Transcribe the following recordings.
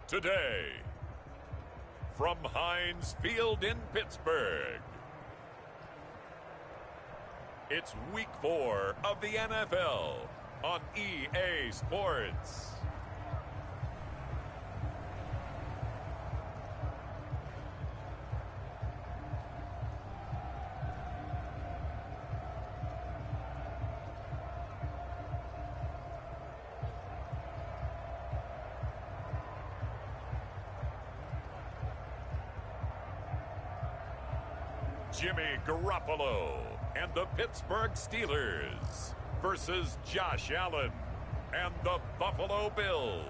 Today, from Heinz Field in Pittsburgh, it's Week 4 of the NFL on EA Sports. Jimmy Garoppolo and the Pittsburgh Steelers versus Josh Allen and the Buffalo Bills.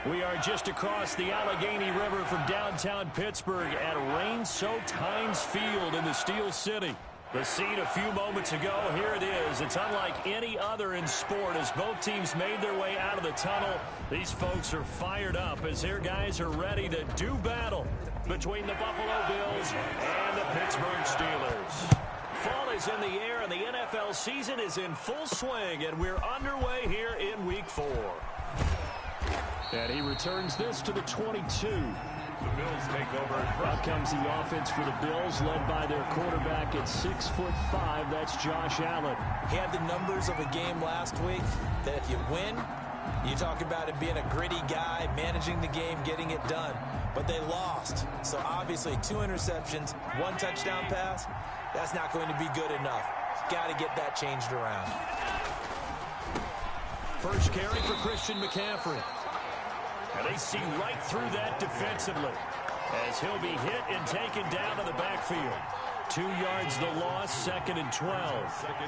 We are just across the Allegheny River from downtown Pittsburgh at rain-soaked Heinz Field in the Steel City. The scene a few moments ago, here it is. It's unlike any other in sport as both teams made their way out of the tunnel. These folks are fired up as their guys are ready to do battle between the Buffalo Bills and the Pittsburgh Steelers. Fall is in the air and the NFL season is in full swing, and we're underway here in Week 4. And he returns this to the 22. The Bills take over. Out comes the offense for the Bills, led by their quarterback at 6'5". That's Josh Allen. He had the numbers of a game last week that if you win, you talk about it being a gritty guy, managing the game, getting it done. But they lost. So obviously 2 interceptions, 1 touchdown pass, that's not going to be good enough. Got to get that changed around. First carry for Christian McCaffrey. And they see right through that defensively as he'll be hit and taken down to the backfield. 2 yards the loss, 2nd and 12.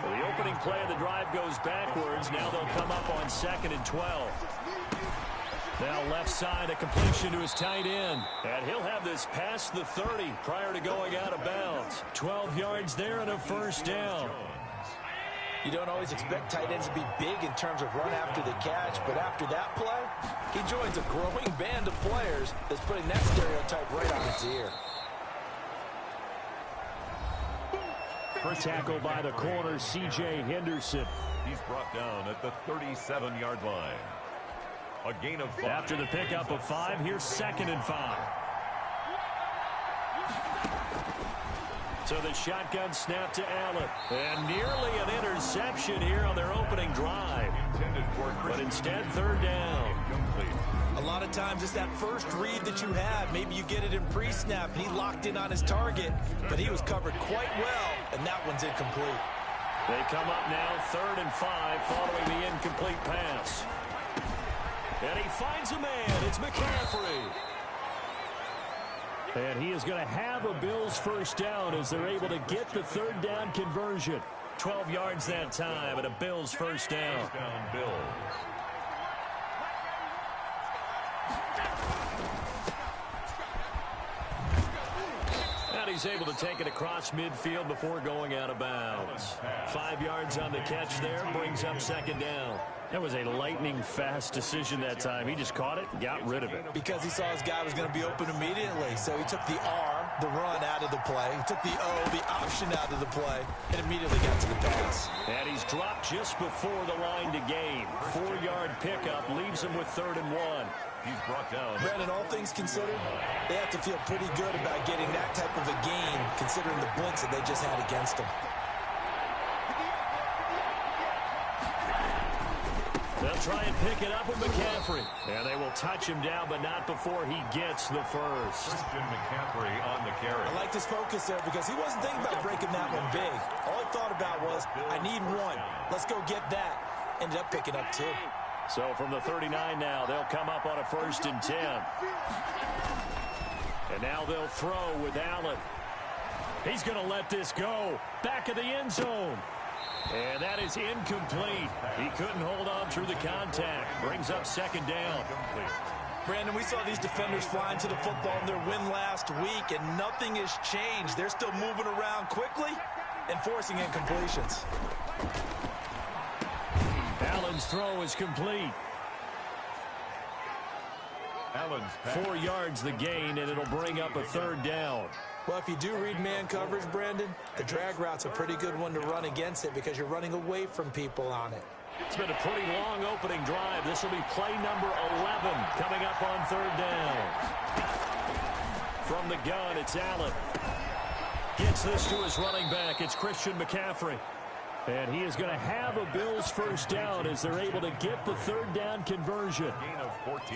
Well, the opening play of the drive goes backwards. Now they'll come up on 2nd and 12. Now left side, a completion to his tight end. And he'll have this past the 30 prior to going out of bounds. 12 yards there and a first down. You don't always expect tight ends to be big in terms of run after the catch, but after that play, he joins a growing band of players that's putting that stereotype right on its ear. Tackle by the corner, C.J. Henderson. He's brought down at the 37-yard line. A gain of 5. After the pickup of 5, here's 2nd and 5. So the shotgun snap to Allen. And nearly an interception here on their opening drive. But instead, 3rd down. A lot of times it's that first read that you had. Maybe you get it in pre-snap, and he locked in on his target, but he was covered quite well, and that one's incomplete. They come up now, 3rd and 5, following the incomplete pass. And he finds a man. It's McCaffrey. And he is going to have a Bills first down as they're able to get the 3rd down conversion. 12 yards that time and a Bills first down. First down, Bills. And he's able to take it across midfield before going out of bounds. 5 yards on the catch there, brings up 2nd down. That was a lightning-fast decision that time. He just caught it and got rid of it. Because he saw his guy was going to be open immediately. So he took the R, the run, out of the play. He took the O, the option, out of the play, and immediately got to the pass. And he's dropped just before the line to gain. 4-yard pickup leaves him with 3rd and 1. He's brought down. Brandon, all things considered, they have to feel pretty good about getting that type of a gain, considering the blitz that they just had against them. They'll try and pick it up with McCaffrey. And they will touch him down, but not before he gets the first. Christian McCaffrey on the carry. I liked his focus there because he wasn't thinking about breaking that one big. All he thought about was, I need 1. Let's go get that. Ended up picking up 2. So from the 39 now, they'll come up on a 1st and 10. And now they'll throw with Allen. He's going to let this go. Back of the end zone. And that is incomplete. He couldn't hold on through the contact. Brings up 2nd down. Brandon, we saw these defenders flying to the football in their win last week, and nothing has changed. They're still moving around quickly and forcing incompletions. Allen's throw is complete. Allen's pass. 4 yards the gain, and it'll bring up a 3rd down. Well, if you do read man coverage, Brandon, the drag route's a pretty good one to run against it because you're running away from people on it. It's been a pretty long opening drive. This will be play number 11 coming up on third down. From the gun, it's Allen. Gets this to his running back. It's Christian McCaffrey. And he is going to have a Bills first down as they're able to get the third down conversion.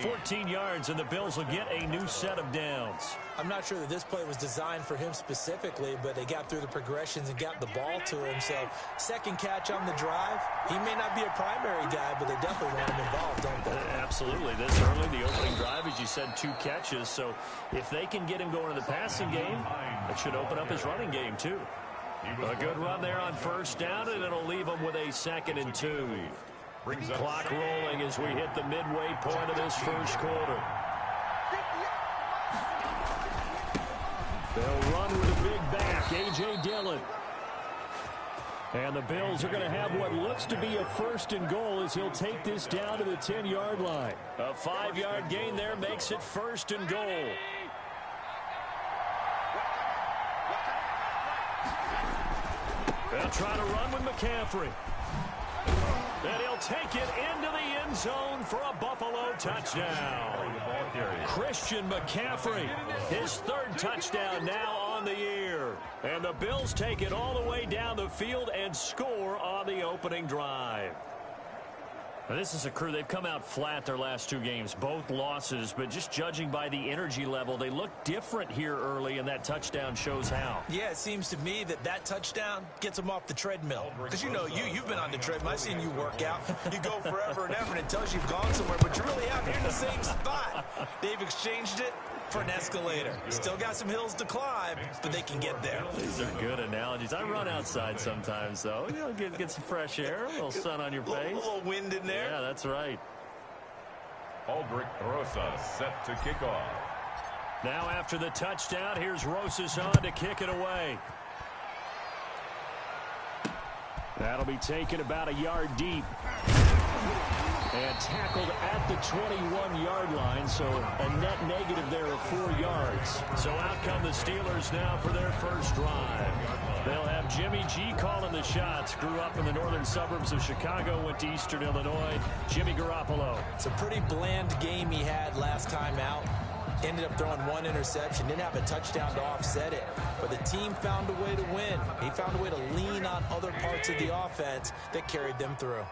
14 yards, and the Bills will get a new set of downs. I'm not sure that this play was designed for him specifically, but they got through the progressions and got the ball to him. So second catch on the drive. He may not be a primary guy, but they definitely want him involved, don't they? Absolutely. This early, the opening drive, as you said, 2 catches. So if they can get him going in the passing game, it should open up his running game too. A good run there on first down, and it'll leave them with a 2nd and 2. Clock rolling as we hit the midway point of this first quarter. They'll run with a big back, A.J. Dillon. And the Bills are going to have what looks to be a 1st and goal as he'll take this down to the 10-yard line. A 5-yard gain there makes it 1st and goal. They'll try to run with McCaffrey. And he'll take it into the end zone for a Buffalo touchdown. Christian McCaffrey, his 3rd touchdown now on the year. And the Bills take it all the way down the field and score on the opening drive. Now, this is a crew, they've come out flat their last 2 games, both losses, but just judging by the energy level, they look different here early, and that touchdown shows how. Yeah, it seems to me that touchdown gets them off the treadmill. Because, you know, you've been on the treadmill. I've seen you work out. You go forever and ever, and it tells you you've gone somewhere, but you're really out here in the same spot. They've exchanged it for an escalator. Still got some hills to climb, but they can get there. These are good analogies. I run outside sometimes, though. You know, get some fresh air, a little sun on your face. A little wind in there. Yeah, that's right. Aldrich Rosa set to kick off. Now after the touchdown, here's Rosas on to kick it away. That'll be taken about a yard deep. And tackled at the 21-yard line, so a net negative there of 4 yards. So out come the Steelers now for their first drive. They'll have Jimmy G calling the shots. Grew up in the northern suburbs of Chicago, went to Eastern Illinois. Jimmy Garoppolo. It's a pretty bland game he had last time out. Ended up throwing 1 interception. Didn't have a touchdown to offset it. But the team found a way to win. He found a way to lean on other parts of the offense that carried them through.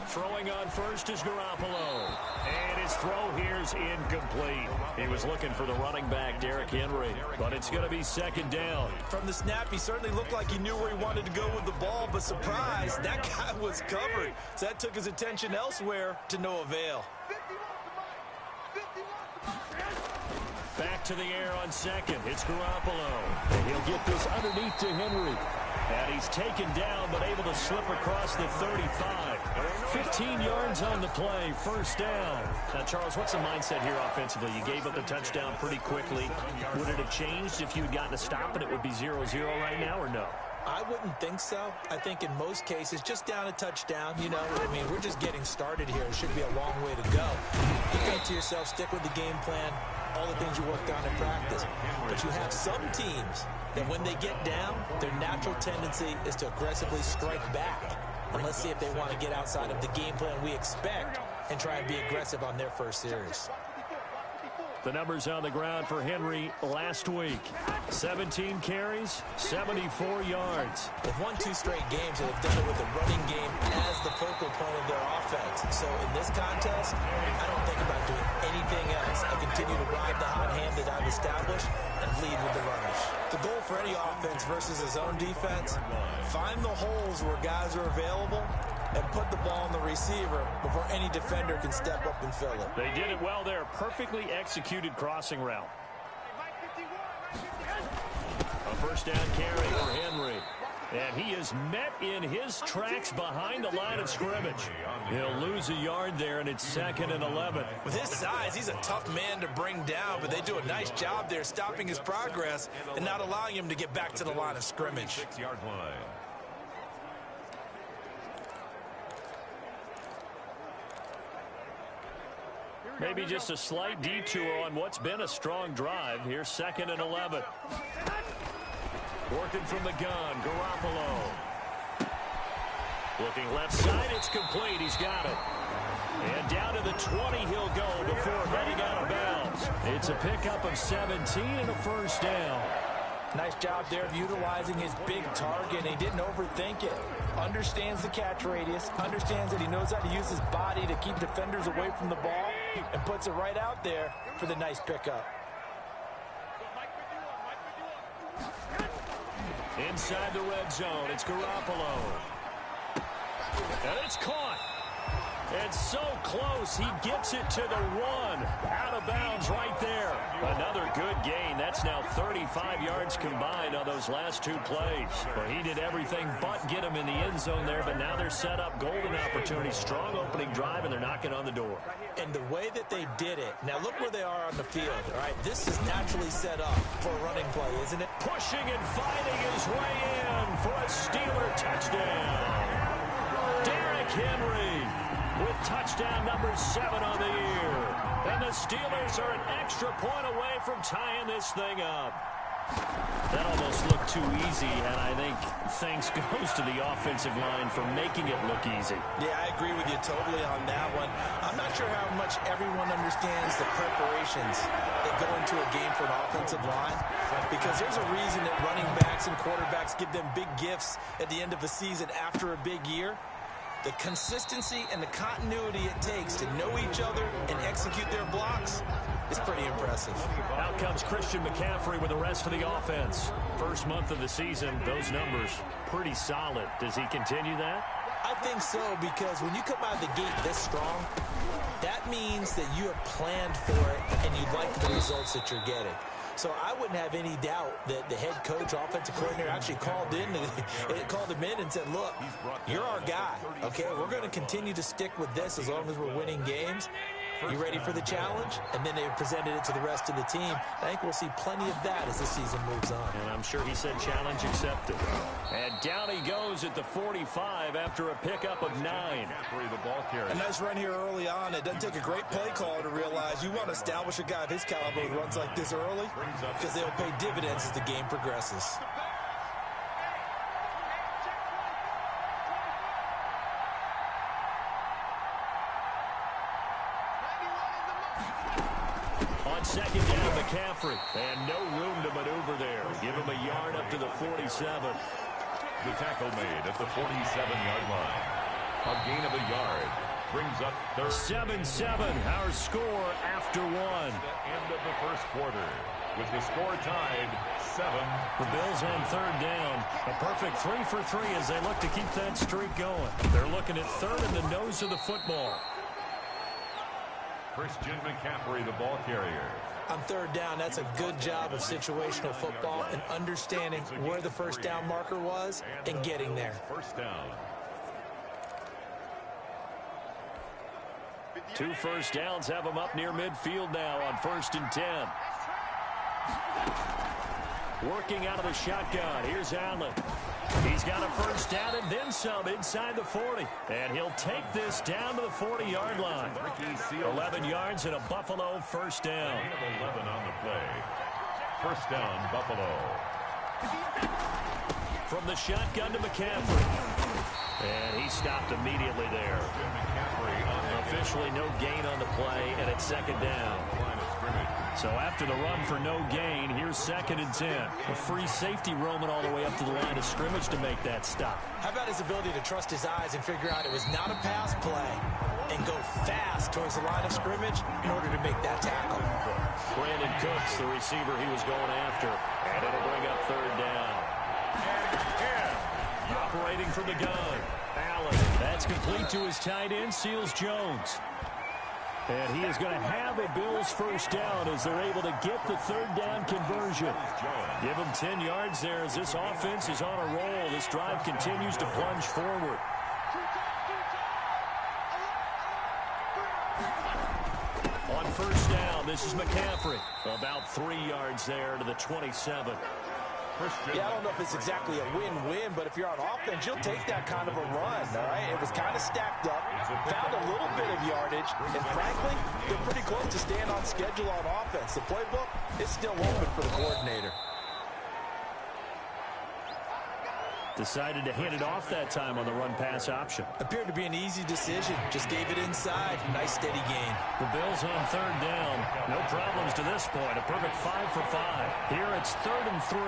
Throwing on first is Garoppolo. And his throw here's incomplete. He was looking for the running back, Derrick Henry. But it's going to be 2nd down. From the snap, he certainly looked like he knew where he wanted to go with the ball. But surprise, that guy was covered. So that took his attention elsewhere to no avail. Back to the air on 2nd. It's Garoppolo. And he'll get this underneath to Henry. And he's taken down, but able to slip across the 35. 15 yards on the play, 1st down. Now, Charles, what's the mindset here offensively? You gave up the touchdown pretty quickly. Would it have changed if you had gotten a stop and it would be 0-0 right now, or no? I wouldn't think so. I think in most cases, just down a touchdown, you know, I mean, we're just getting started here. It should be a long way to go. You think to yourself, stick with the game plan, all the things you worked on in practice. But you have some teams that when they get down, their natural tendency is to aggressively strike back. And let's see if they want to get outside of the game plan we expect and try and be aggressive on their first series. The numbers on the ground for Henry last week. 17 carries, 74 yards. They've won 2 straight games, and they've done it with the running game as the focal point of their offense. So in this contest, I don't think about doing anything else. I continue to ride the hot hand that I've established and lead with the runners. The goal for any offense versus his own defense, find the holes where guys are available and put the ball on the receiver before any defender can step up and fill it. They did it well there. Perfectly executed crossing route. A 1st down carry for Henry. And he is met in his tracks behind the line of scrimmage. He'll lose a yard there, and it's 2nd and 11. With his size, he's a tough man to bring down, but they do a nice job there stopping his progress and not allowing him to get back to the line of scrimmage. 6-yard line. Maybe just a slight detour on what's been a strong drive. Here's 2nd and 11. Working from the gun, Garoppolo. Looking left side, it's complete. He's got it. And down to the 20 he'll go before heading out of bounds. It's a pickup of 17 and a first down. Nice job there of utilizing his big target. He didn't overthink it. Understands the catch radius. Understands that he knows how to use his body to keep defenders away from the ball. And puts it right out there for the nice pickup. Inside the red zone, it's Garoppolo. And it's caught. It's so close. He gets it to the one. Out of bounds right there. Another good gain. That's now 35 yards combined on those last two plays. Well, he did everything but get him in the end zone there, but now they're set up golden opportunity. Strong opening drive, and they're knocking on the door. And the way that they did it, now look where they are on the field. All right, this is naturally set up for a running play, isn't it? Pushing and fighting his way in for a Steeler touchdown. Derrick Henry with touchdown number 7 on the year. And the Steelers are an extra point away from tying this thing up. That almost looked too easy, and I think thanks goes to the offensive line for making it look easy. Yeah, I agree with you totally on that one. I'm not sure how much everyone understands the preparations that go into a game for an offensive line, because there's a reason that running backs and quarterbacks give them big gifts at the end of a season after a big year. The consistency and the continuity it takes to know each other and execute their blocks is pretty impressive. Out comes Christian McCaffrey with the rest of the offense. First month of the season, those numbers pretty solid. Does he continue that? I think so, because when you come out of the gate this strong, that means that you have planned for it and you like the results that you're getting. So I wouldn't have any doubt that the head coach, offensive coordinator, actually called him in and said, look, you're our guy, okay? We're going to continue to stick with this as long as we're winning games. You ready for the challenge? And then they presented it to the rest of the team. I think we'll see plenty of that as the season moves on. And I'm sure he said challenge accepted. And down he goes at the 45 after a pickup of 9. A nice run here early on. It doesn't take a great play caller to realize you want to establish a guy of his caliber who runs like this early, because they'll pay dividends as the game progresses. On second down, McCaffrey. And no room to maneuver there. Give him a yard up to the 47. The tackle made at the 47-yard line. A gain of a yard brings up third. 7-7, our score after one. End of the first quarter. With the score tied, 7. The Bills on third down. A perfect 3 for 3 as they look to keep that streak going. They're looking at third in the nose of the football. Christian McCaffrey, the ball carrier. On third down, that's a good job of situational football and understanding where the first down marker was and getting there. First down. 2 first downs have them up near midfield now on 1st and 10. Working out of the shotgun. Here's Allen. He's got a first down and then some inside the 40. And he'll take this down to the 40-yard line. 11 yards and a Buffalo first down. 11 on the play. First down, Buffalo. From the shotgun to McCaffrey. And he stopped immediately there. Officially no gain on the play, and it's second down. So after the run for no gain, here's 2nd and 10. A free safety roaming all the way up to the line of scrimmage to make that stop. How about his ability to trust his eyes and figure out it was not a pass play and go fast towards the line of scrimmage in order to make that tackle? Brandon Cooks, the receiver he was going after, and it'll bring up third down. Operating from the gun. Allen. That's complete to his tight end, Seals Jones. And he is going to have a Bills first down as they're able to get the third down conversion. Give him 10 yards there as this offense is on a roll. This drive continues to plunge forward. On first down, this is McCaffrey. About 3 yards there to the 27. Yeah, I don't know if it's exactly a win-win, but if you're on offense, you'll take that kind of a run, all right? It was kind of stacked up, found a little bit of yardage, and frankly, they're pretty close to staying on schedule on offense. The playbook is still open for the coordinator. Decided to hand it off that time on the run-pass option. Appeared to be an easy decision. Just gave it inside. Nice steady gain. The Bills on third down. No problems to this point. A perfect 5 for 5. Here it's 3rd and 3.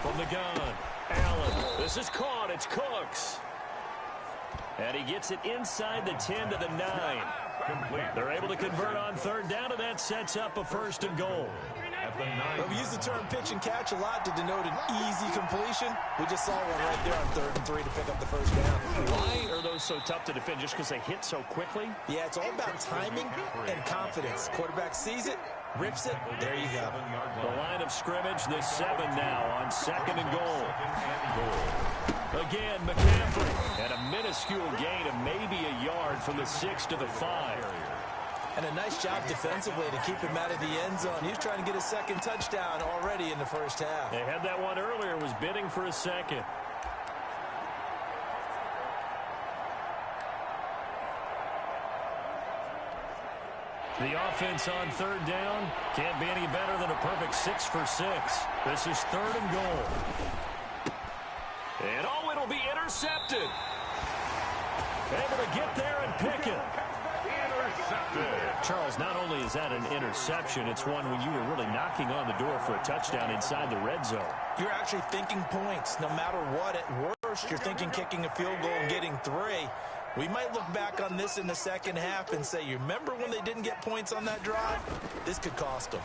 From the gun, Allen. This is caught. It's Cooks. And he gets it inside the 10 to the 9. They're able to convert on third down, and that sets up a 1st and goal. Well, we use the term pitch and catch a lot to denote an easy completion. We just saw one right there on 3rd and 3 to pick up the 1st down. Why are those so tough to defend? Just because they hit so quickly? Yeah, it's all about timing and confidence. Quarterback sees it, rips it, there you go. The line of scrimmage, the 7 now on 2nd and goal. Again, McCaffrey. And a minuscule gain of maybe a yard from the 6 to the 5. And a nice job defensively to keep him out of the end zone. He was trying to get a 2nd touchdown already in the 1st half. They had that one earlier, was bidding for a 2nd. The offense on 3rd down can't be any better than a perfect 6 for 6. This is 3rd and goal. And it'll be intercepted. Able to get there and pick it. Charles, not only is that an interception, it's one when you were really knocking on the door for a touchdown inside the red zone. You're actually thinking points. No matter what, at worst, you're thinking kicking a field goal and getting 3. We might look back on this in the 2nd half and say, you remember when they didn't get points on that drive? This could cost them.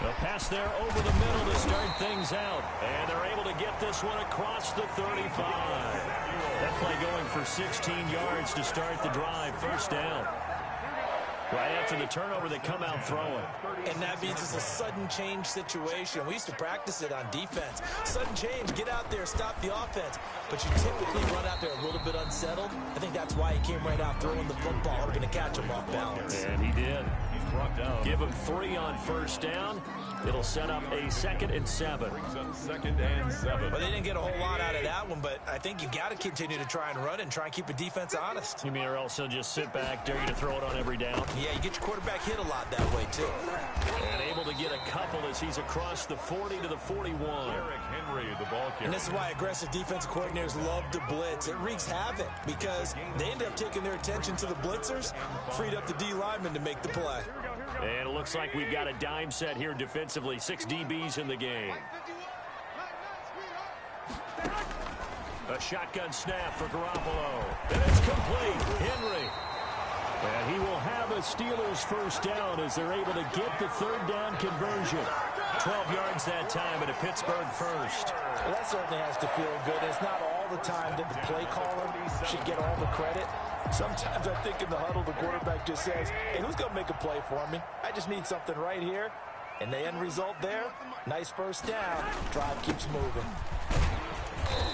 A pass there over the middle to start things out. And they're able to get this one across the 35. That play going for 16 yards to start the drive. 1st down. Right after the turnover, they come out throwing. And that means it's a sudden change situation. We used to practice it on defense. Sudden change, get out there, stop the offense. But you typically run out there a little bit unsettled. I think that's why he came right out throwing the football, hoping to catch him off balance. And he did. Give him 3 on 1st down. It'll set up a 2nd and 7. Well, they didn't get a whole lot out of that one, but I think you got to continue to try and run and try and keep a defense honest. You mean or else he'll just sit back, dare you to throw it on every down? Yeah, you get your quarterback hit a lot that way, too. And able to get a couple as he's across the 40 to the 41. And this is why aggressive defensive coordinators love to blitz. It wreaks havoc because they end up taking their attention to the blitzers, freed up the D lineman to make the play. And it looks like we've got a dime set here defensively. 6 DBs in the game. A shotgun snap for Garoppolo. And it's complete. Henry. And he will have a Steelers 1st down as they're able to get the 3rd down conversion. 12 yards that time at a Pittsburgh 1st. Well, that certainly has to feel good. It's not all the time that the play caller should get all the credit. Sometimes I think in the huddle, the quarterback just says, hey, who's going to make a play for me? I just need something right here. And the end result there, nice 1st down. Drive keeps moving.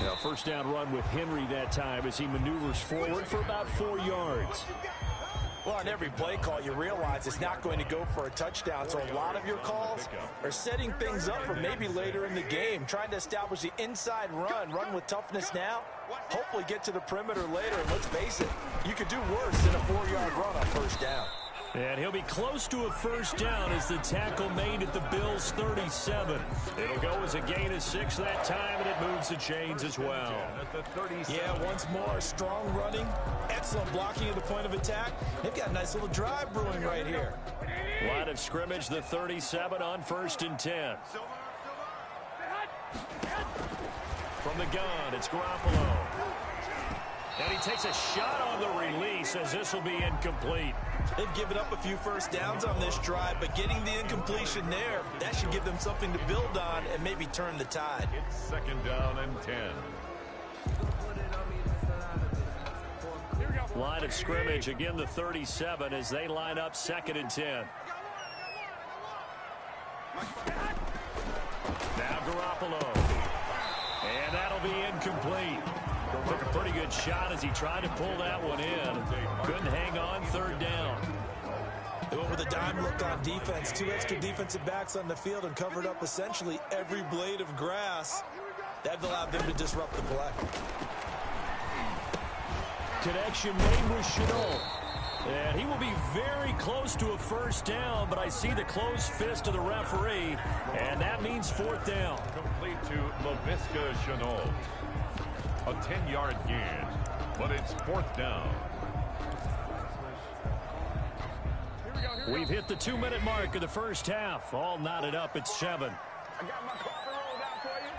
Now, 1st down run with Henry that time as he maneuvers forward for about 4 yards. Well, on every play call, you realize it's not going to go for a touchdown. So a lot of your calls are setting things up for maybe later in the game, trying to establish the inside run with toughness now, hopefully get to the perimeter later. And let's face it, you could do worse than a 4-yard run on 1st down. And he'll be close to a 1st down as the tackle made at the Bills' 37. It'll go as a gain of 6 that time, and it moves the chains as well. Yeah, once more, strong running, excellent blocking at the point of attack. They've got a nice little drive brewing right here. Line of scrimmage, the 37 on 1st and 10. From the gun, it's Garoppolo. And he takes a shot on the release as this will be incomplete. They've given up a few 1st downs on this drive, but getting the incompletion there, that should give them something to build on and maybe turn the tide. It's 2nd down and 10. Line of scrimmage, again the 37 as they line up 2nd and 10. Now Garoppolo. And that'll be incomplete. Took a pretty good shot as he tried to pull that one in. Couldn't hang on 3rd down. They went with a dime look on defense. 2 extra defensive backs on the field and covered up essentially every blade of grass. That allowed them to disrupt the play. Connection made with Chenault. And he will be very close to a first down, but I see the closed fist of the referee, and that means fourth down. Complete to LaVisca Chenault. A 10-yard gain, but it's fourth down. We've hit the 2-minute mark of the first half. All knotted up at 7. I got my coffee rolled out for you.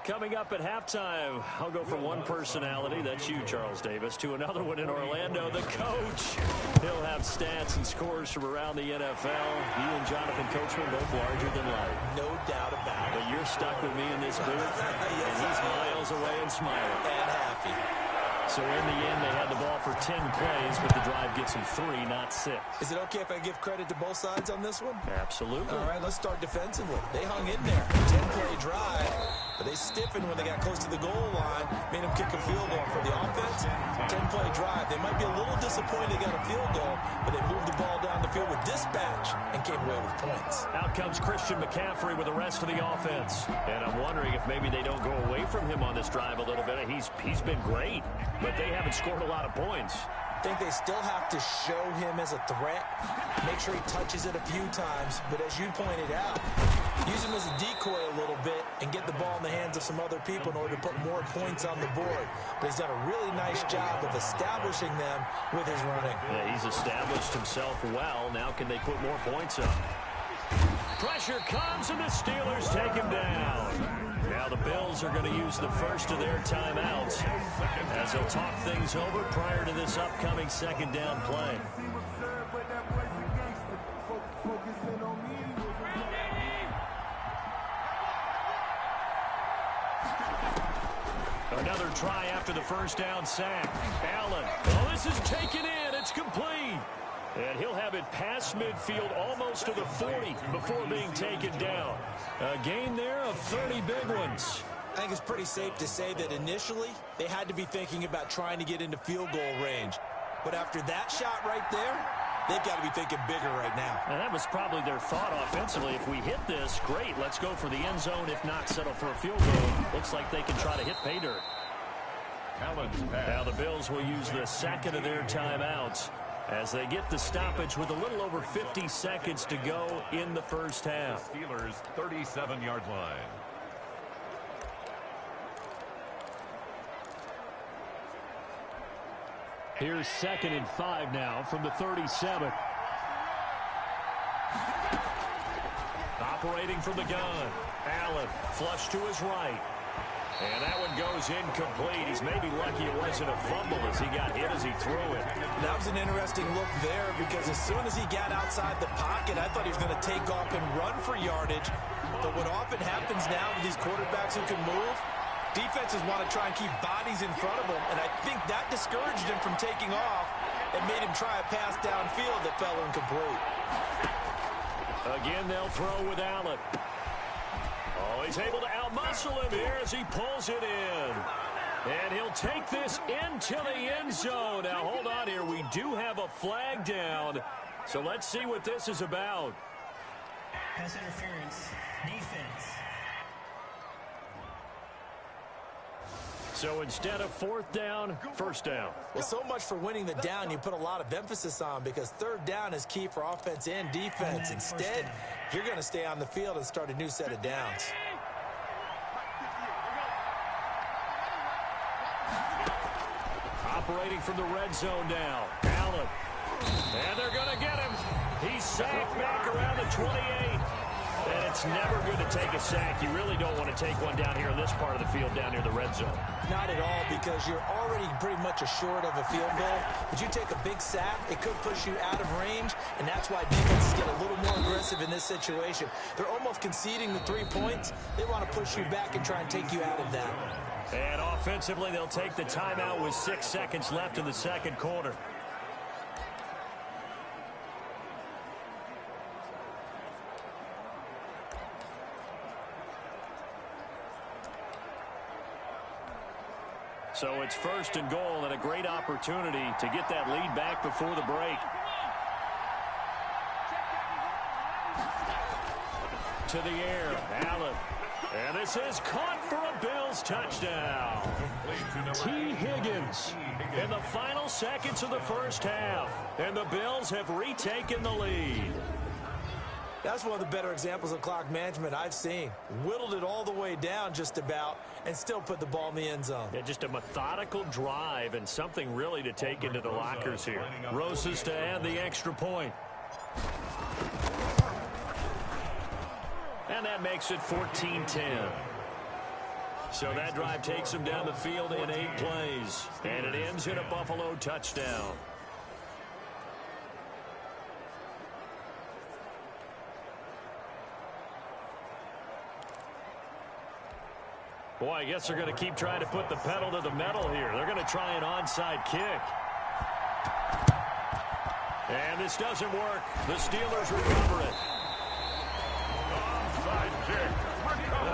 Coming up at halftime, I'll go from one personality, that's you, Charles Davis, to another one in Orlando, the coach. He'll have stats and scores from around the NFL. You and Jonathan Coachman both larger than life. No doubt about it. But you're stuck with me in this booth, and he's miles away and smiling. And happy. So in the end, they had the ball for 10 plays, but the drive gets them 3, not 6. Is it okay if I give credit to both sides on this one? Absolutely. All right, let's start defensively. They hung in there. 10-play drive, but they stiffened when they got close to the goal line, made them kick a field goal. For the offense, 10-play drive. They might be a little disappointed they got a field goal, but they moved the ball down the field with dispatch and came away with points. Out comes Christian McCaffrey with the rest of the offense. And I'm wondering if maybe they don't go away from him on this drive a little bit. He's been great, but they haven't scored a lot of points. I think they still have to show him as a threat, make sure he touches it a few times, but as you pointed out, use him as a decoy a little bit and get the ball in the hands of some other people in order to put more points on the board. But he's done a really nice job of establishing them with his running. Yeah, he's established himself well. Now can they put more points up? Pressure comes, and the Steelers take him down. Now the Bills are going to use the first of their timeouts as they'll talk things over prior to this upcoming second down play. Another try after the first down sack. Allen. Oh, this is taken in. It's complete. And he'll have it past midfield almost to the 40 before being taken down. A gain there of 30 big ones. I think it's pretty safe to say that initially they had to be thinking about trying to get into field goal range. But after that shot right there, they've got to be thinking bigger right now. And that was probably their thought offensively. If we hit this, great. Let's go for the end zone. If not, settle for a field goal. Looks like they can try to hit pay dirt. Now the Bills will use the second of their timeouts as they get the stoppage with a little over 50 seconds to go in the first half. Steelers 37-yard line. Here's 2nd and 5 now from the 37. Operating from the gun. Allen flush to his right. And that one goes incomplete. He's maybe lucky it wasn't a fumble as he got hit as he threw it. That was an interesting look there because as soon as he got outside the pocket, I thought he was going to take off and run for yardage. But what often happens now with these quarterbacks who can move, defenses want to try and keep bodies in front of them, and I think that discouraged him from taking off and made him try a pass downfield that fell incomplete. Again, they'll throw with Allen. Oh, he's able to outmuscle him here as he pulls it in. And he'll take this into the end zone. Now, hold on here. We do have a flag down, so let's see what this is about. Pass interference, defense. So instead of fourth down, first down. Well, so much for winning the down you put a lot of emphasis on because third down is key for offense and defense. Instead, you're going to stay on the field and start a new set of downs. Operating from the red zone now. Allen. And they're going to get him. He's sacked back around the 28. And it's never good to take a sack. You really don't want to take one down here in this part of the field down near the red zone. Not at all, because you're already pretty much assured of a field goal. But you take a big sack, it could push you out of range, and that's why defenses get a little more aggressive in this situation. They're almost conceding the 3 points. They want to push you back and try and take you out of that. And offensively, they'll take the timeout with 6 seconds left in the second quarter. So it's 1st and goal and a great opportunity to get that lead back before the break. To the air, Allen. And this is caught for a Bills touchdown. T. Higgins in the final seconds of the first half. And the Bills have retaken the lead. That's one of the better examples of clock management I've seen. Whittled it all the way down just about and still put the ball in the end zone. Yeah, just a methodical drive and something really to take into the lockers here. Rosas to add the extra point. And that makes it 14-10. So that drive takes him down the field in 8 plays. And it ends in a Buffalo touchdown. Boy, I guess they're going to keep trying to put the pedal to the metal here. They're going to try an onside kick. And this doesn't work. The Steelers recover it. Onside kick.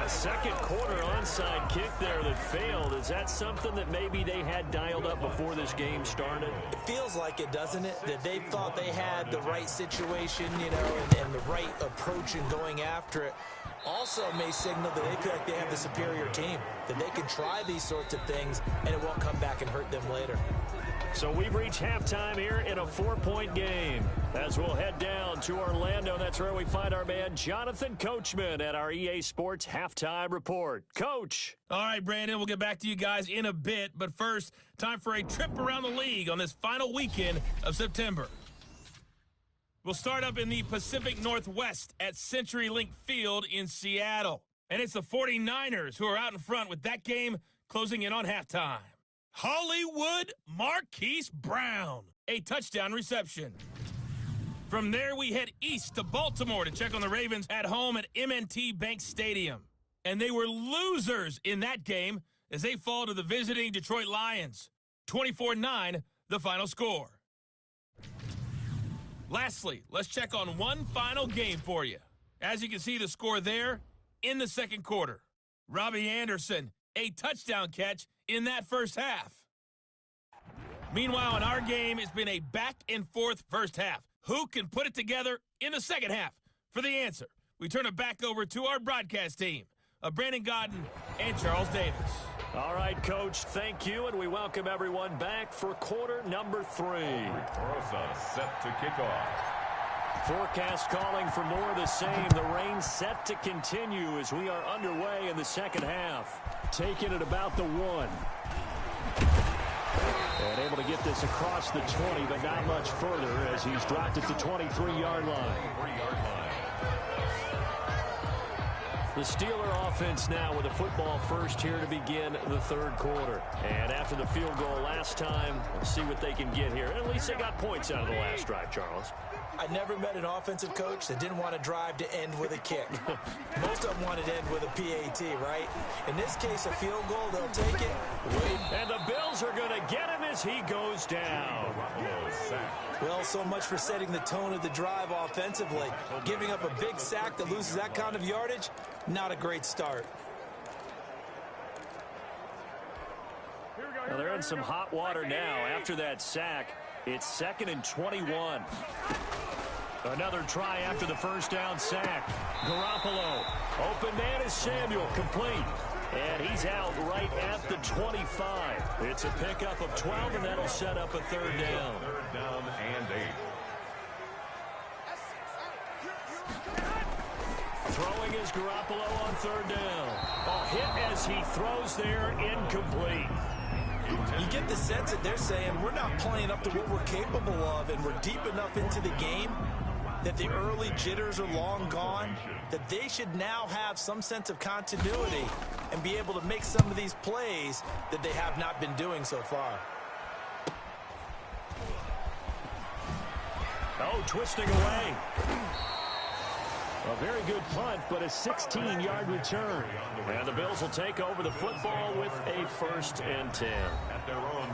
A second quarter onside kick there that failed. Is that something that maybe they had dialed up before this game started? It feels like it, doesn't it? That they thought they had the right situation, you know, and the right approach in going after it. Also may signal that they feel like they have the superior team, that they can try these sorts of things and it won't come back and hurt them later. So we've reached halftime here in a 4-point game. As we'll head down to Orlando, that's where we find our man Jonathan Coachman at our EA Sports Halftime Report. Coach. All right, Brandon, we'll get back to you guys in a bit. But first, time for a trip around the league on this final weekend of September. We'll start up in the Pacific Northwest at CenturyLink Field in Seattle. And it's the 49ers who are out in front with that game closing in on halftime. Hollywood Marquise Brown, a touchdown reception. From there, we head east to Baltimore to check on the Ravens at home at M&T Bank Stadium. And they were losers in that game as they fall to the visiting Detroit Lions. 24-9, the final score. Lastly, let's check on one final game for you. As you can see the score there in the second quarter. Robbie Anderson, a touchdown catch in that first half. Meanwhile, in our game, it's been a back-and-forth first half. Who can put it together in the second half? For the answer, we turn it back over to our broadcast team of Brandon Godden and Charles Davis. All right, Coach, thank you, and we welcome everyone back for quarter number 3. Rosa set to kick off. Forecast calling for more of the same. The rain set to continue as we are underway in the second half. Taking it about the 1. And able to get this across the 20, but not much further as he's dropped it to 23-yard line. The Steeler offense now with a football first here to begin the third quarter. And after the field goal last time, we'll see what they can get here. At least they got points out of the last drive, Charles. I never met an offensive coach that didn't want to drive to end with a kick. Most of them wanted to end with a PAT, right? In this case, a field goal, they'll take it. And the Bills are going to get him as he goes down. Well, so much for setting the tone of the drive offensively. Giving up a big sack that loses that kind of yardage, not a great start. Well, they're in some hot water now after that sack. It's 2nd and 21. Another try after the first down sack. Garoppolo. Open man is Samuel. Complete. And he's out right at the 25. It's a pickup of 12, and that'll set up a third down. Third down and 8. Throwing is Garoppolo on third down. A hit as he throws there, incomplete. You get the sense that they're saying we're not playing up to what we're capable of, and we're deep enough into the game that the early jitters are long gone, that they should now have some sense of continuity and be able to make some of these plays that they have not been doing so far. Oh, twisting away. A very good punt, but a 16-yard return. And the Bills will take over the football with a 1st and 10.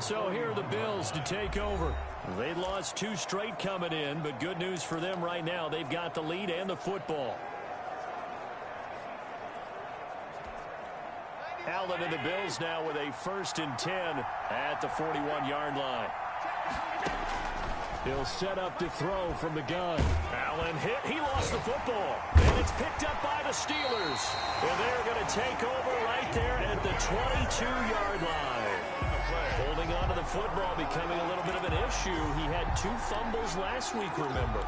So here are the Bills to take over. They'd lost 2 straight coming in, but good news for them right now. They've got the lead and the football. Allen and the Bills now with a 1st and 10 at the 41-yard line. He'll set up to throw from the gun. Allen hit. He lost the football. And it's picked up by the Steelers. And they're going to take over right there at the 22-yard line. Holding on to the football becoming a little bit of an issue. He had 2 fumbles last week, remember.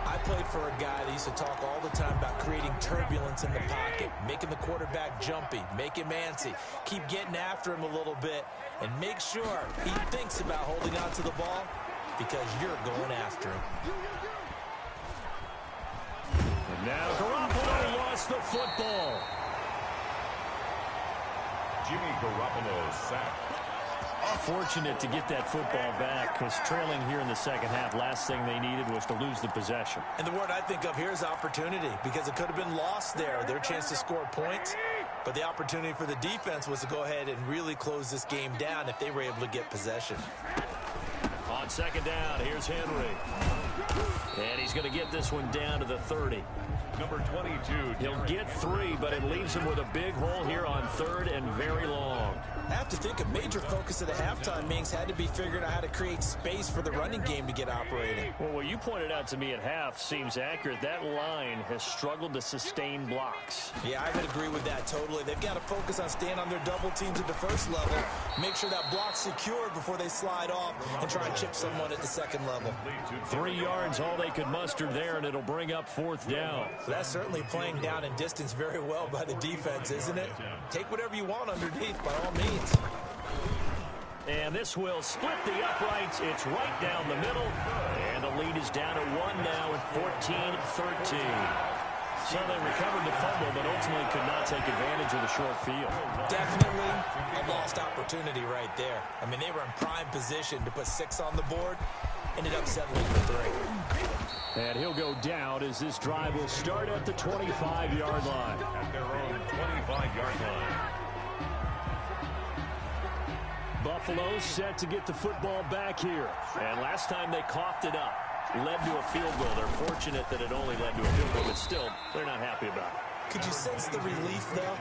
I played for a guy that used to talk all the time about creating turbulence in the pocket, making the quarterback jumpy, make him antsy, keep getting after him a little bit, and make sure he thinks about holding on to the ball because you're going after him. And now Garoppolo lost the football. Jimmy Garoppolo sacked. Fortunate to get that football back because trailing here in the second half, last thing they needed was to lose the possession. And the word I think of here is opportunity because it could have been lost there, their chance to score points. But the opportunity for the defense was to go ahead and really close this game down if they were able to get possession. On second down, here's Henry. And he's going to get this one down to the 30. Number 22. He'll get 3, but it leaves him with a big hole here on 3rd and very long. I have to think a major focus of the halftime meetings had to be figuring out how to create space for the running game to get operating. Well, what you pointed out to me at half seems accurate. That line has struggled to sustain blocks. Yeah, I would agree with that totally. They've got to focus on staying on their double teams at the first level, make sure that block's secured before they slide off and try and chip someone at the second level. 3 yards, all they could muster there, and it'll bring up 4th down. So that's certainly playing down in distance very well by the defense, isn't it? Take whatever you want underneath, by all means. And this will split the uprights. It's right down the middle. And the lead is down to 1 now at 14-13. So they recovered the fumble, but ultimately could not take advantage of the short field. Definitely a lost opportunity right there. I mean, they were in prime position to put 6 on the board. Ended up settling for 3. And he'll go down as this drive will start at the 25-yard line. At their own 25-yard line. Buffalo set to get the football back here. And last time they coughed it up, led to a field goal. They're fortunate that it only led to a field goal, but still, they're not happy about it. Could you sense the relief, though,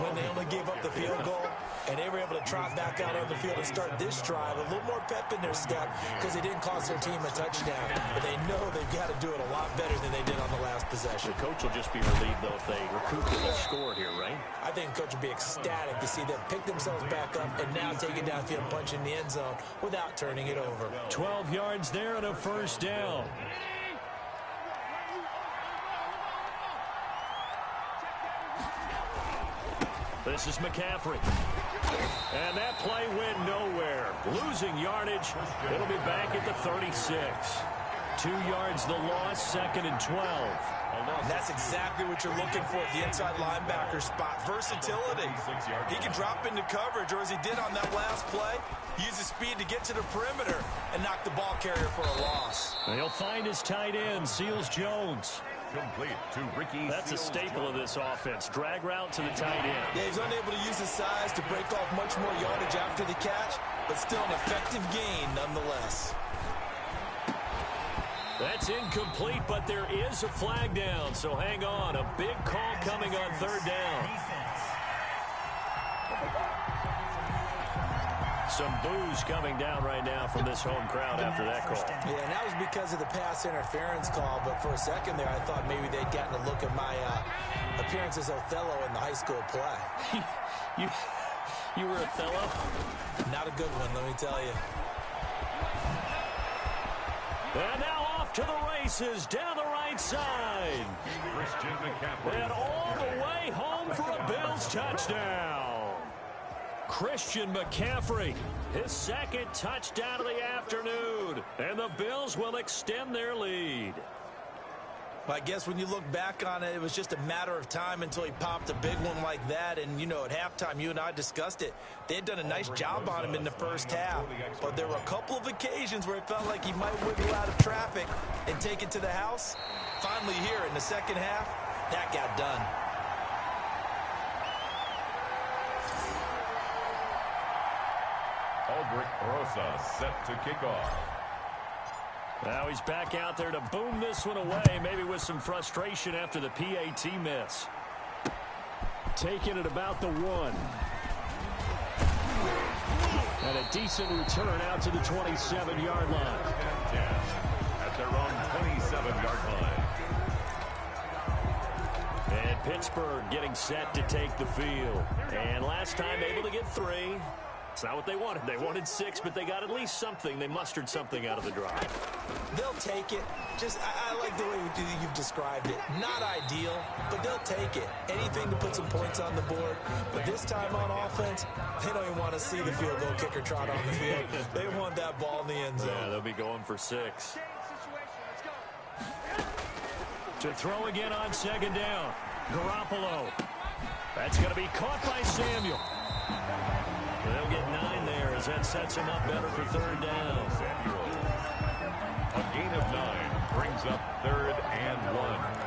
when they only gave up the field goal and they were able to trot back out on the field and start this drive? A little more pep in their step because they didn't cost their team a touchdown. But they know they've got to do it a lot better than they did on the last possession. The coach will just be relieved, though, if they recoup the score here, right? I think the coach will be ecstatic to see them pick themselves back up and now take it downfield, punch in the end zone without turning it over. 12 yards there and a 1st down. This is McCaffrey. And that play went nowhere. Losing yardage. It'll be back at the 36. 2 yards the loss, 2nd and 12. And that's exactly what you're looking for at the inside linebacker spot. Versatility. He can drop into coverage, or as he did on that last play, use his speed to get to the perimeter and knock the ball carrier for a loss. And he'll find his tight end, Seals Jones. Complete to Ricky. That's a staple of this offense. Drag route to the tight end. Yeah, he's unable to use his size to break off much more yardage after the catch, but still an effective gain nonetheless. That's incomplete, but there is a flag down, so hang on. A big call coming on 3rd down. Some boos coming down right now from this home crowd after that call. Yeah, and that was because of the pass interference call, but for a second there I thought maybe they'd gotten a look at my appearance as Othello in the high school play. You were Othello? Not a good one, let me tell you. And now off to the races down the right side. Christian McCaffrey. And all the way home for a Bills touchdown. Christian McCaffrey, his 2nd touchdown of the afternoon. And the Bills will extend their lead. I guess when you look back on it, it was just a matter of time until he popped a big one like that. And, you know, at halftime, you and I discussed it. They had done a nice job on him in the first half. But there were a couple of occasions where it felt like he might wiggle out of traffic and take it to the house. Finally here in the second half, that got done. Aldrich Rosa set to kick off. Now he's back out there to boom this one away, maybe with some frustration after the PAT miss. Taking it about the 1. And a decent return out to the 27-yard line. at their own 27-yard line. And Pittsburgh getting set to take the field. And last time able to get 3. It's not what they wanted. They wanted 6, but they got at least something. They mustered something out of the drive. They'll take it. I like the way you've described it. Not ideal, but they'll take it. Anything to put some points on the board. But this time on offense, they don't even want to see the field goal kicker trot on the field. They want that ball in the end zone. Yeah, they'll be going for 6. To throw again on second down. Garoppolo. That's going to be caught by Samuel. They'll get 9 there as that sets him up better for third down. Samuel. A gain of 9 brings up 3rd and 1.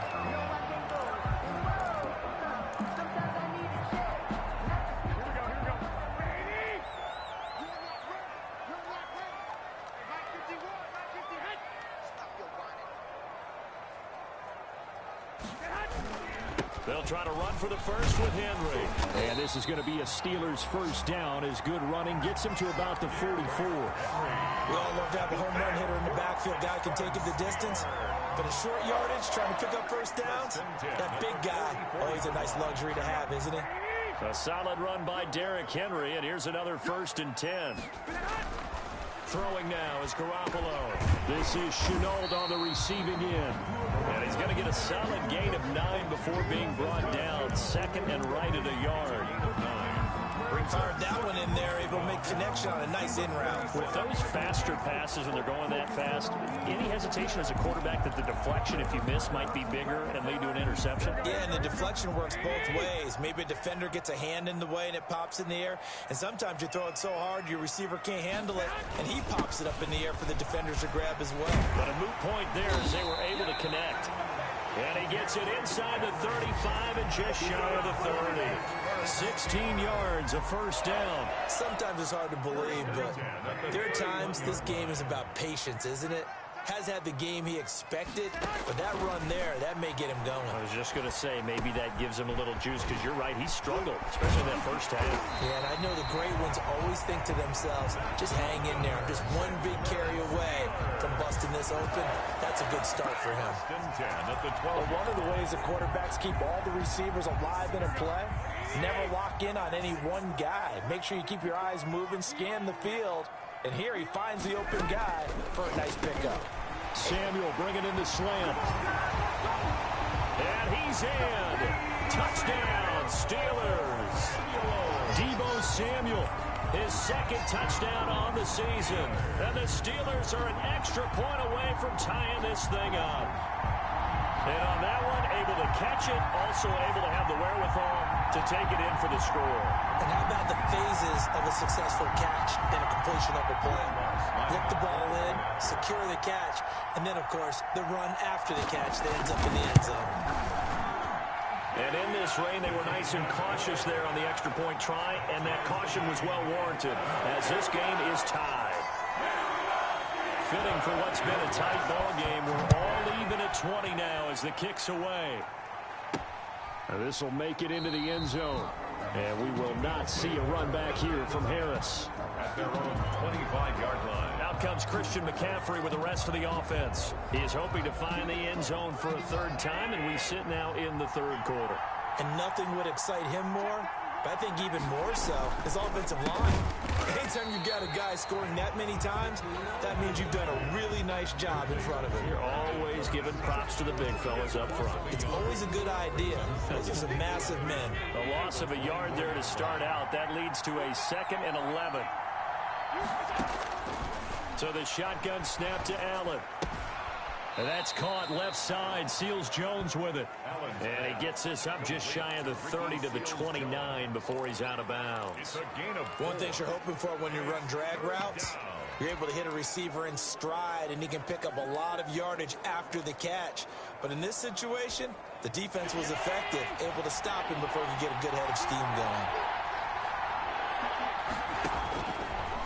They'll try to run for the first with Henry. And this is going to be a Steelers first down as good running gets him to about the 44. We all love to have a home run hitter in the backfield. Guy can take it the distance. But a short yardage, trying to pick up first downs, that big guy, always a nice luxury to have, isn't it? A solid run by Derrick Henry, and here's another 1st and 10. Throwing now is Garoppolo. This is Chenault on the receiving end. And he's going to get a solid gain of 9 before being brought down. 2nd and right at a yard. Fired that one in there, able to make connection on a nice in route. With those faster passes when they're going that fast, any hesitation as a quarterback that the deflection, if you miss, might be bigger and lead to an interception? Yeah, and the deflection works both ways. Maybe a defender gets a hand in the way and it pops in the air. And sometimes you throw it so hard your receiver can't handle it, and he pops it up in the air for the defenders to grab as well. But a moot point there as they were able to connect. And he gets it inside the 35 and just shy of the 30. 16 yards, a first down. Sometimes it's hard to believe, but there are times this game is about patience, isn't it? Has had the game he expected, but that run there, that may get him going. I was just going to say, maybe that gives him a little juice, because you're right, he struggled, especially that first half. Yeah, and I know the great ones always think to themselves, just hang in there. I'm just one big carry away from busting this open. That's a good start for him. At the 12. Well, one of the ways the quarterbacks keep all the receivers alive in a play, never lock in on any one guy. Make sure you keep your eyes moving, scan the field, and here he finds the open guy for a nice pickup. Samuel bringing in the slant. And he's in. Touchdown, Steelers. Deebo Samuel, his 2nd touchdown on the season. And the Steelers are an extra point away from tying this thing up. And on that one, able to catch it, also able to have the wherewithal to take it in for the score. And how about the phases of a successful catch and a completion of a play? Look the ball in, secure the catch, and then, of course, the run after the catch that ends up in the end zone. And in this rain, they were nice and cautious there on the extra point try, and that caution was well warranted as this game is tied. Fitting for what's been a tight ball game. We're all even at 20 now as the kick's away. This will make it into the end zone. And we will not see a run back here from Harris. At their own 25-yard line. Out comes Christian McCaffrey with the rest of the offense. He is hoping to find the end zone for a 3rd time, and we sit now in the 3rd quarter. And nothing would excite him more, but I think even more so, his offensive line. Anytime you've got a guy scoring that many times, that means you've done a really nice job in front of him. You're always giving props to the big fellas up front. It's always a good idea. Those are some massive men. A loss of a yard there to start out. That leads to a 2nd and 11. So the shotgun snap to Allen. And that's caught left side. Seals Jones with it. And he gets this up just shy of the 30 to the 29 before he's out of bounds. One thing you're hoping for when you run drag routes, you're able to hit a receiver in stride, and he can pick up a lot of yardage after the catch. But in this situation, the defense was effective, able to stop him before he could get a good head of steam going.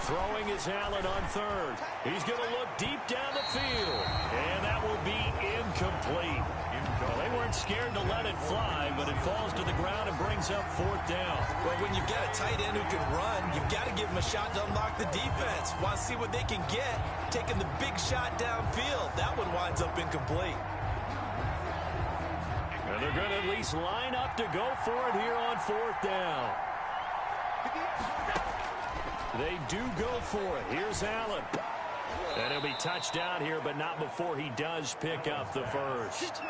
Throwing is Allen on 3rd. He's going to look deep down the field. And that will be incomplete. Well, they weren't scared to let it fly, but it falls to the ground and brings up 4th down. Well, when you've got a tight end who can run, you've got to give him a shot to unlock the defense. Want to see what they can get, taking the big shot downfield. That one winds up incomplete. And they're going to at least line up to go for it here on 4th down. They do go for it. Here's Allen. And he'll be touched down here, but not before he does pick up the first.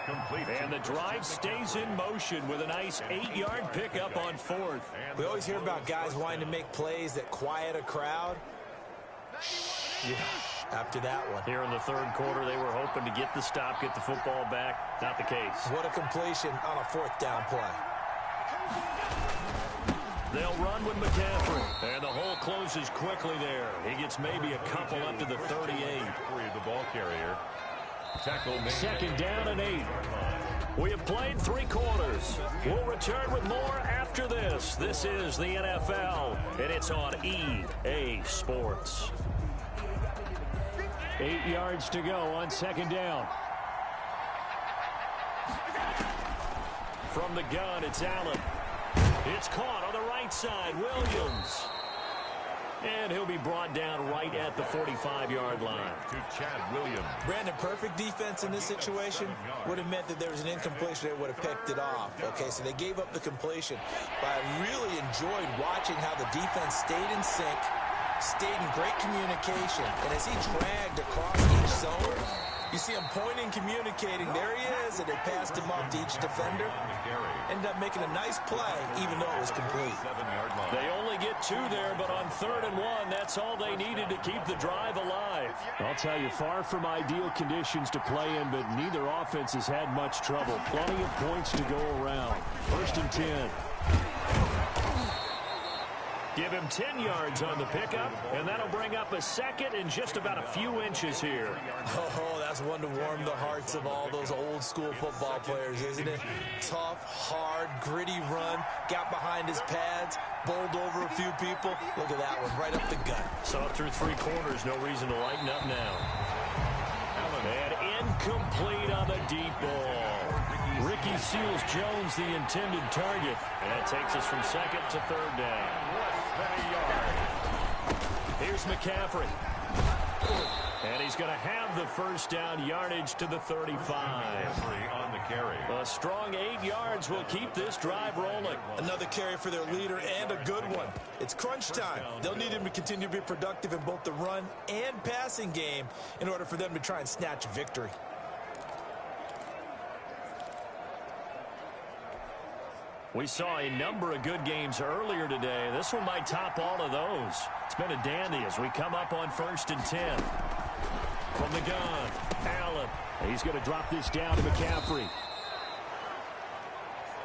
And the drive stays in motion with a nice 8-yard pickup on 4th. We always hear about guys wanting to make plays that quiet a crowd. Yeah, after that one. Here in the 3rd quarter, they were hoping to get the stop, get the football back. Not the case. What a completion on a 4th down play. They'll run with McCaffrey. And the hole closes quickly there. He gets maybe a couple up to the 38. The ball carrier. Tackle made. 2nd down and 8. We have played 3 quarters. We'll return with more after this. This is the NFL, and it's on EA Sports. 8 yards to go on 2nd down. From the gun, it's Allen. It's caught on the right side. Williams. And he'll be brought down right at the 45-yard line. To Chad Williams. Brandon, perfect defense in this situation would have meant that there was an incompletion. They would have picked it off. Okay, so they gave up the completion. But I really enjoyed watching how the defense stayed in sync, stayed in great communication. And as he dragged across each zone, you see him pointing, communicating. There he is, and they passed him off to each defender. Ended up making a nice play, even though it was complete. They only get 2 there, but on 3rd and 1, that's all they needed to keep the drive alive. I'll tell you, far from ideal conditions to play in, but neither offense has had much trouble. Plenty of points to go around. 1st and 10. Give him 10 yards on the pickup, and that'll bring up a 2nd and just about a few inches here. Oh, that's one to warm the hearts of all those old-school football players, isn't it? Tough, hard, gritty run, got behind his pads, bowled over a few people. Look at that one, right up the gut. Saw through 3 quarters, no reason to lighten up now. And incomplete on the deep ball. Ricky Seals-Jones, the intended target. And that takes us from 2nd to 3rd down. Here's McCaffrey. And he's going to have the 1st down, yardage to the 35. On the carry. A strong 8 yards will keep this drive rolling. Another carry for their leader and a good one. It's crunch time. They'll need him to continue to be productive in both the run and passing game in order for them to try and snatch victory. We saw a number of good games earlier today. This one might top all of those. It's been a dandy as we come up on 1st and 10. From the gun, Allen. He's going to drop this down to McCaffrey.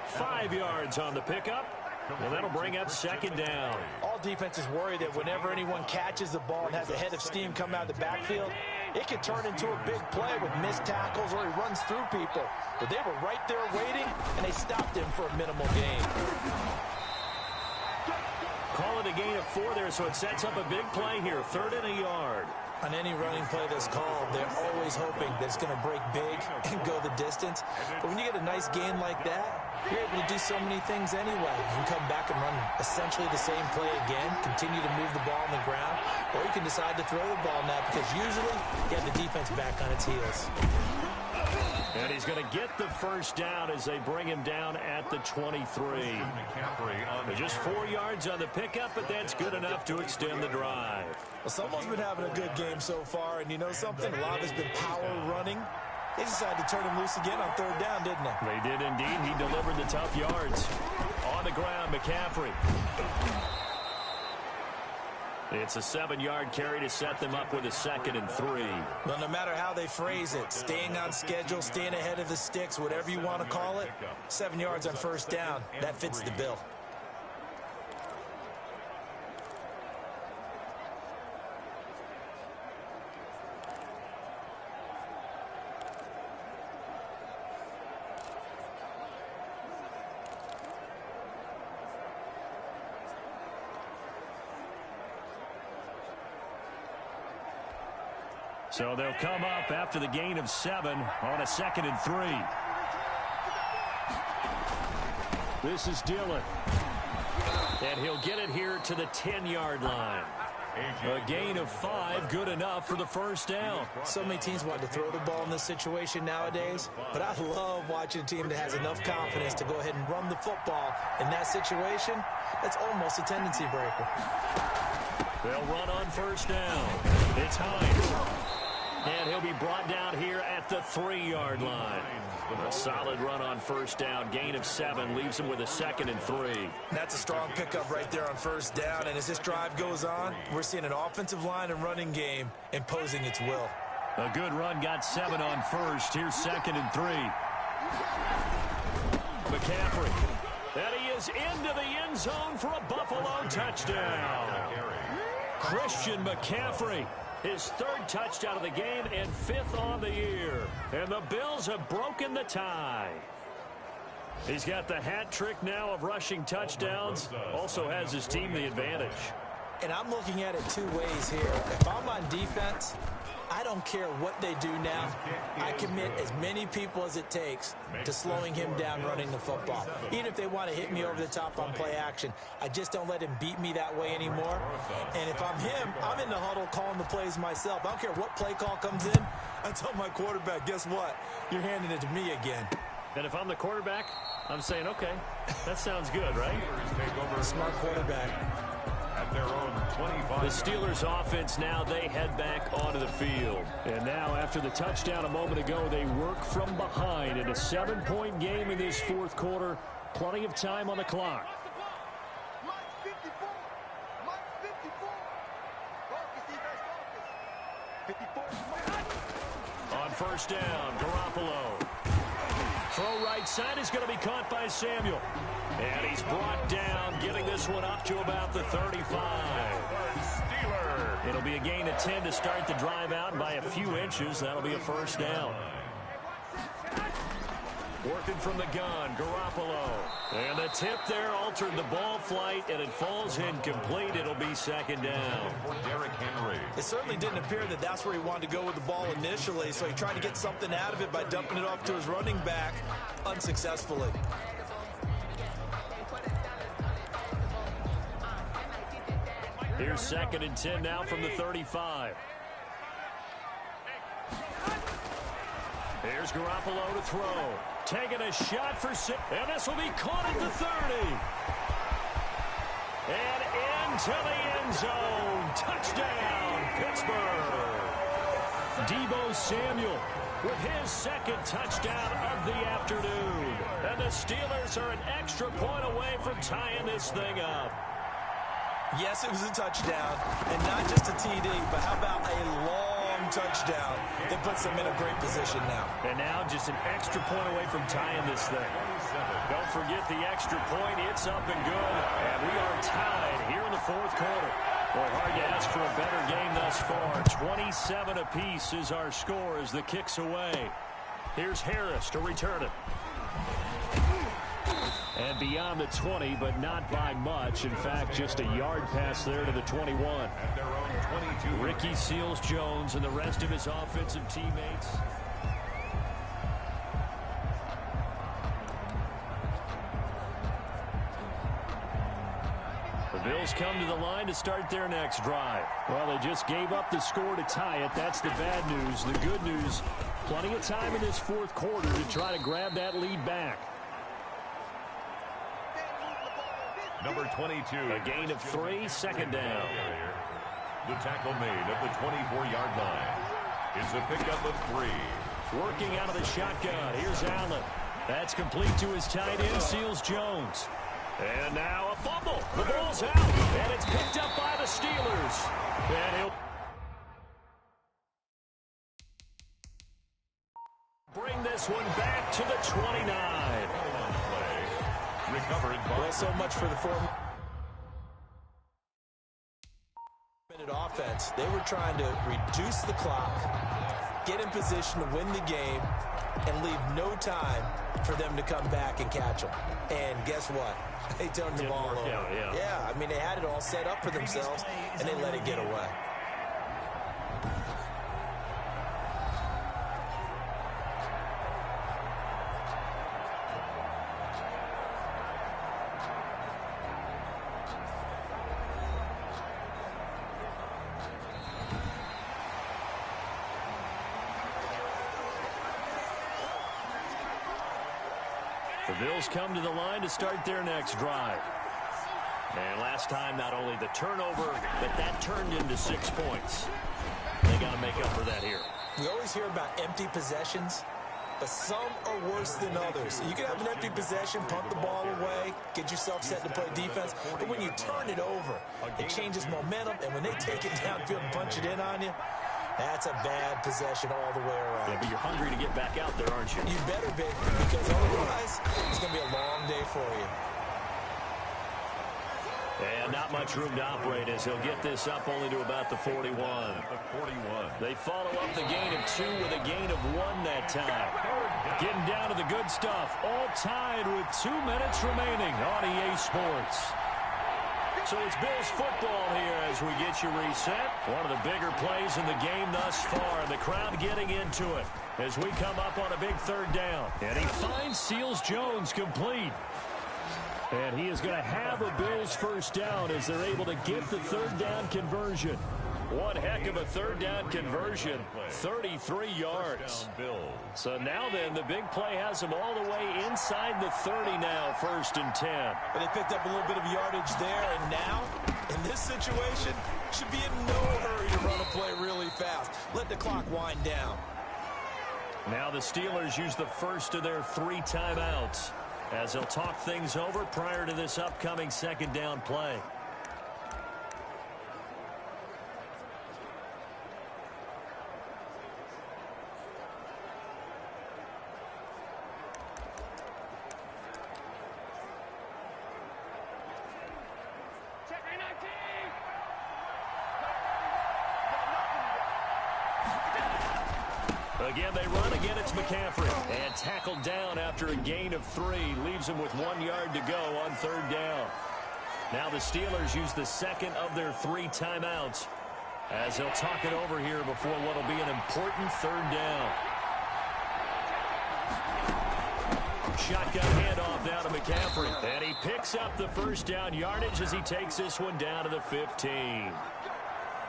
5 yards on the pickup, and that'll bring up 2nd down. All defenses worry that whenever anyone catches the ball and has a head of steam come out of the backfield, it could turn into a big play with missed tackles or he runs through people. But they were right there waiting, and they stopped him for a minimal gain. Call it a gain of 4 there, so it sets up a big play here. 3rd and a yard. On any running play that's called, they're always hoping that it's going to break big and go the distance. But when you get a nice gain like that, you're able to do so many things anyway. You can come back and run essentially the same play again, continue to move the ball on the ground, or you can decide to throw the ball now because usually you have the defense back on its heels. And he's going to get the 1st down as they bring him down at the 23. Just 4 yards on the pickup, but that's good enough to extend the drive. Well, someone's been having a good game so far, and you know something? A lot has been power running. They decided to turn him loose again on 3rd down, didn't they? They did indeed. He delivered the tough yards. On the ground, McCaffrey. It's a 7-yard carry to set them up with a 2nd and 3. Well, no matter how they phrase it, staying on schedule, staying ahead of the sticks, whatever you want to call it, 7 yards on 1st down, that fits the bill. So they'll come up after the gain of 7 on a 2nd and 3. This is Dillon. And he'll get it here to the 10-yard line. A gain of 5, good enough for the first down. So many teams want to throw the ball in this situation nowadays, but I love watching a team that has enough confidence to go ahead and run the football. In that situation, that's almost a tendency breaker. They'll run on first down. It's Hines. And he'll be brought down here at the 3-yard line. A solid run on first down. Gain of 7 leaves him with a 2nd and 3. That's a strong pickup right there on first down. And as this drive goes on, we're seeing an offensive line and running game imposing its will. A good run got 7 on first. Here's 2nd and 3. McCaffrey. And he is into the end zone for a Buffalo touchdown. Christian McCaffrey. His 3rd touchdown of the game and 5th on the year. And the Bills have broken the tie. He's got the hat trick now of rushing touchdowns. Also has his team the advantage. And I'm looking at it 2 ways here. If I'm on defense, I don't care what they do now. I commit as many people as it takes to slowing him down running the football. Even if they want to hit me over the top on play action, I just don't let him beat me that way anymore. And if I'm him, I'm in the huddle calling the plays myself. I don't care what play call comes in. I tell my quarterback, guess what? You're handing it to me again. And if I'm the quarterback, I'm saying, okay, that sounds good, right? Smart quarterback. At their own 25. The Steelers offense now, they head back onto the field. And now after the touchdown a moment ago, they work from behind in a 7-point game in this 4th quarter. Plenty of time on the clock. On first down, Garoppolo. Throw right side is going to be caught by Samuel. And he's brought down, getting this one up to about the 35. It'll be a gain of 10 to start the drive out by a few inches. That'll be a first down. Working from the gun, Garoppolo. And the tip there altered the ball flight, and it falls incomplete. It'll be 2nd down. Derrick Henry. It certainly didn't appear that that's where he wanted to go with the ball initially, so he tried to get something out of it by dumping it off to his running back unsuccessfully. Here's 2nd and 10 now from the 35. Here's Garoppolo to throw. Taking a shot for 6. And this will be caught at the 30. And into the end zone. Touchdown, Pittsburgh. Deebo Samuel with his 2nd touchdown of the afternoon. And the Steelers are an extra point away from tying this thing up. Yes, it was a touchdown, and not just a TD, but how about a long touchdown that puts them in a great position now. And now just an extra point away from tying this thing. Don't forget the extra point. It's up and good, and we are tied here in the 4th quarter. Well, hard to ask for a better game thus far. 27 apiece is our score as the kick's away. Here's Harris to return it. And beyond the 20, but not by much. In fact, just a yard pass there to the 21. At their own 22. Ricky Seals-Jones and the rest of his offensive teammates. The Bills come to the line to start their next drive. Well, they just gave up the score to tie it. That's the bad news. The good news, plenty of time in this 4th quarter to try to grab that lead back. Number 22. A gain of 3, 2nd down. The tackle made at the 24-yard line. It's a pickup of 3. Working out of the shotgun. Here's Allen. That's complete to his tight end, Seals-Jones. And now a fumble. The ball's out. And it's picked up by the Steelers. And he'll bring this one back to the 29. Recovered by... Well, so much for the 4-minute offense. They were trying to reduce the clock, get in position to win the game, and leave no time for them to come back and catch them. And guess what? They turned the ball over. Yeah, I mean, they had it all set up for themselves, and they let it get away. The Bills come to the line to start their next drive. And last time, not only the turnover, but that turned into 6 points. They got to make up for that here. We always hear about empty possessions, but some are worse than others. You can have an empty possession, punt the ball away, get yourself set to play defense, but when you turn it over, it changes momentum, and when they take it downfield and punch it in on you, that's a bad possession all the way around. Yeah, but you're hungry to get back out there, aren't you? You better be, because otherwise, it's going to be a long day for you. And not much room to operate as he'll get this up only to about the 41. They follow up the gain of 2 with a gain of 1 that time. Getting down to the good stuff. All tied with 2 minutes remaining on EA Sports. So it's Bills football here as we get you reset. One of the bigger plays in the game thus far. The crowd getting into it as we come up on a big 3rd down. And he finds Seals-Jones complete. And he is going to have a Bills first down as they're able to get the 3rd down conversion. One heck of a 3rd down conversion, 33 yards. So now then, the big play has them all the way inside the 30 now, 1st and 10. But they picked up a little bit of yardage there, and now, in this situation, should be in no hurry to run a play really fast. Let the clock wind down. Now the Steelers use the first of their 3 timeouts as they'll talk things over prior to this upcoming 2nd down play. Again, they run. Again, it's McCaffrey. And tackled down after a gain of 3. Leaves him with 1 yard to go on 3rd down. Now the Steelers use the 2nd of their 3 timeouts as they'll talk it over here before what will be an important 3rd down. Shotgun handoff down to McCaffrey. And he picks up the first down yardage as he takes this one down to the 15.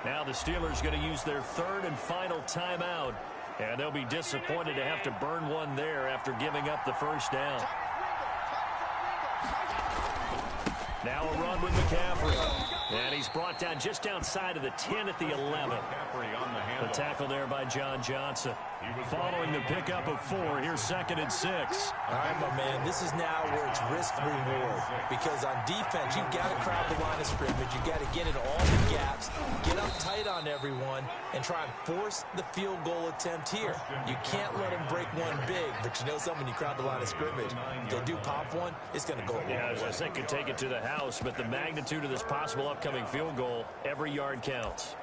Now the Steelers going to use their 3rd and final timeout. And they'll be disappointed to have to burn one there after giving up the first down. Now a run with McCaffrey. And he's brought down just outside of the 10 at the 11. The tackle there by John Johnson. Following the pickup of 4, here's 2nd and 6. All right, my man, this is now where it's risk-reward. Because on defense, you've got to crowd the line of scrimmage. You've got to get into all the gaps, get up tight on everyone, and try and force the field goal attempt here. You can't let them break one big, but you know something, when you crowd the line of scrimmage, if they do pop one, it's going to go a long way. Yeah, they could take it to the house, but the magnitude of this possible upcoming field goal, every yard counts.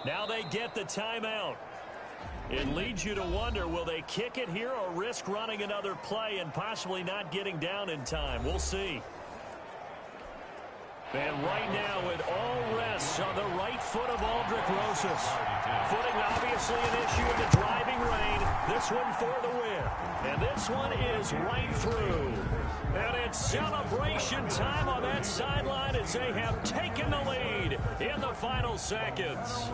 Now they get the timeout. It leads you to wonder, will they kick it here or risk running another play and possibly not getting down in time? We'll see. And right now it all rests on the right foot of Aldrick Rosas. Footing obviously an issue in the driving rain. This one for the win. And this one is right through. And it's celebration time on that sideline as they have taken the lead in the final seconds.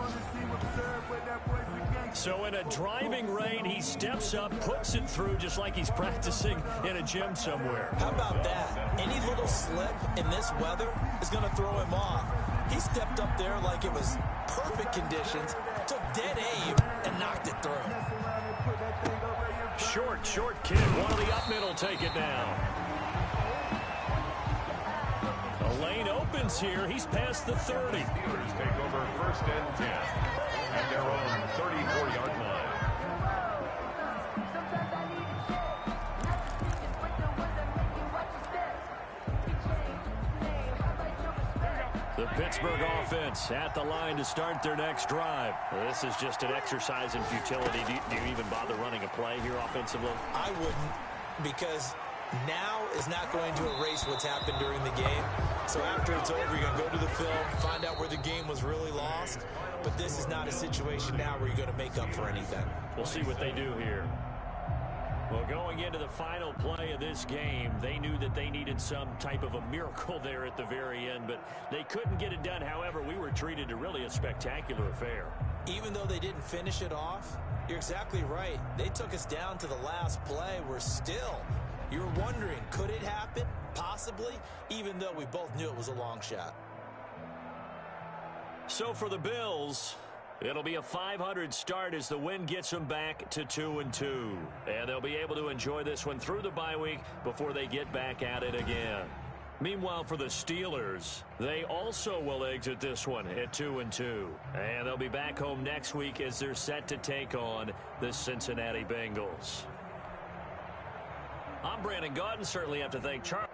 So in a driving rain, he steps up, puts it through just like he's practicing in a gym somewhere. How about that? Any little slip in this weather is going to throw him off. He stepped up there like it was perfect conditions, took dead aim, and knocked it through. Short kick. One of the up middle take it down. The lane opens here. He's past the 30. Steelers take over 1st and 10 at their own 34-yard line. The The Pittsburgh offense at the line to start their next drive. Well, this is just an exercise in futility. Do you even bother running a play here offensively? I wouldn't, because now is not going to erase what's happened during the game. So after it's over, you're going to go to the film, find out where the game was really lost. But this is not a situation now where you're going to make up for anything. We'll see what they do here. Well, going into the final play of this game, they knew that they needed some type of a miracle there at the very end, but they couldn't get it done. However, we were treated to really a spectacular affair. Even though they didn't finish it off, you're exactly right. They took us down to the last play. We're still, you're wondering, could it happen? Possibly, even though we both knew it was a long shot. So for the Bills, it'll be a .500 start as the win gets them back to 2-2. And they'll be able to enjoy this one through the bye week before they get back at it again. Meanwhile, for the Steelers, they also will exit this one at 2-2. And they'll be back home next week as they're set to take on the Cincinnati Bengals. I'm Brandon Gaudin. Certainly have to thank Charlie.